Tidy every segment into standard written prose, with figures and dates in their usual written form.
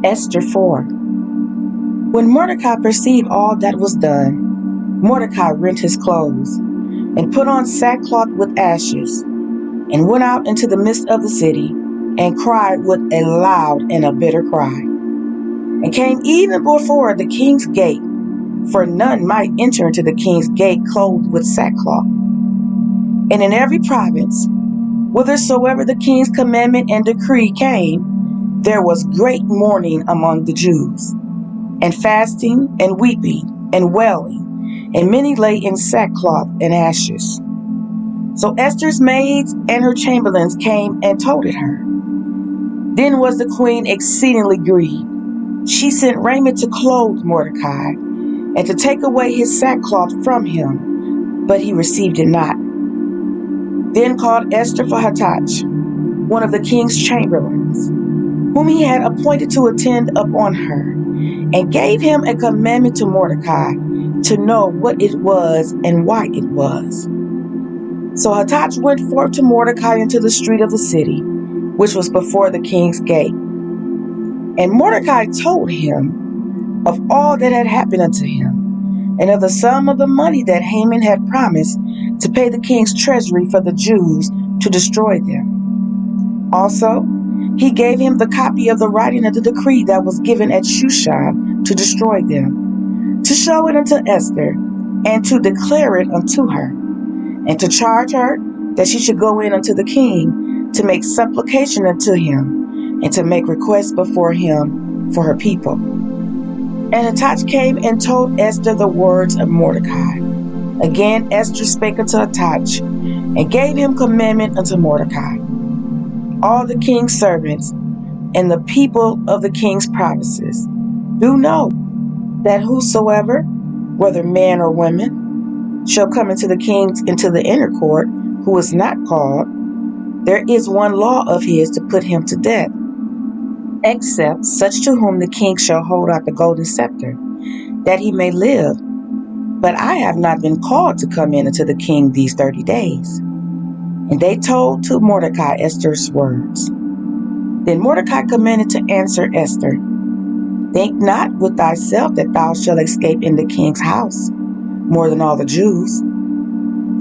Esther 4. When Mordecai perceived all that was done, Mordecai rent his clothes, and put on sackcloth with ashes, and went out into the midst of the city, and cried with a loud and a bitter cry, and came even before the king's gate, for none might enter into the king's gate clothed with sackcloth. And in every province, whithersoever the king's commandment and decree came, there was great mourning among the Jews, and fasting, and weeping, and wailing, and many lay in sackcloth and ashes. So Esther's maids and her chamberlains came and told it her. Then was the queen exceedingly grieved. She sent raiment to clothe Mordecai, and to take away his sackcloth from him, but he received it not. Then called Esther for Hathach, one of the king's chamberlains, whom he had appointed to attend upon her, and gave him a commandment to Mordecai to know what it was and why it was. So Hathach went forth to Mordecai into the street of the city, which was before the king's gate. And Mordecai told him of all that had happened unto him, and of the sum of the money that Haman had promised to pay the king's treasury for the Jews to destroy them. Also, he gave him the copy of the writing of the decree that was given at Shushan to destroy them, to show it unto Esther, and to declare it unto her, and to charge her that she should go in unto the king to make supplication unto him, and to make requests before him for her people. And Hathach came and told Esther the words of Mordecai. Again Esther spake unto Hathach, and gave him commandment unto Mordecai. All the king's servants and the people of the king's provinces do know that whosoever, whether man or woman, shall come into the king's into the inner court, who is not called, there is one law of his to put him to death, except such to whom the king shall hold out the golden scepter, that he may live. But I have not been called to come in unto the king these 30 days. And they told to Mordecai Esther's words. Then Mordecai commanded to answer Esther, Think not with thyself that thou shalt escape in the king's house, more than all the Jews.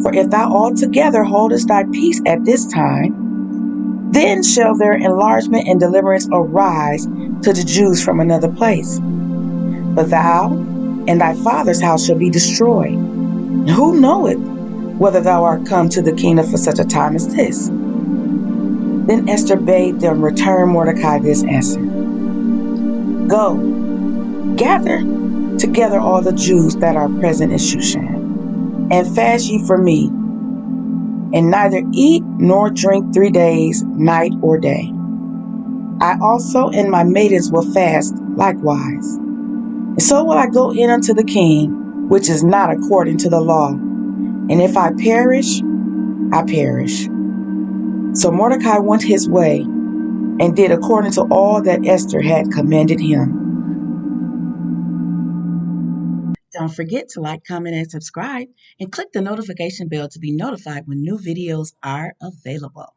For if thou altogether holdest thy peace at this time, then shall their enlargement and deliverance arise to the Jews from another place. But thou and thy father's house shall be destroyed. And who knoweth whether thou art come to the kingdom for such a time as this? Then Esther bade them return Mordecai this answer. Go, gather together all the Jews that are present in Shushan, and fast ye for me, and neither eat nor drink 3 days, night or day. I also and my maidens will fast likewise. And so will I go in unto the king, which is not according to the law. And if I perish, I perish. So Mordecai went his way, and did according to all that Esther had commanded him. Don't forget to like, comment, and subscribe, and click the notification bell to be notified when new videos are available.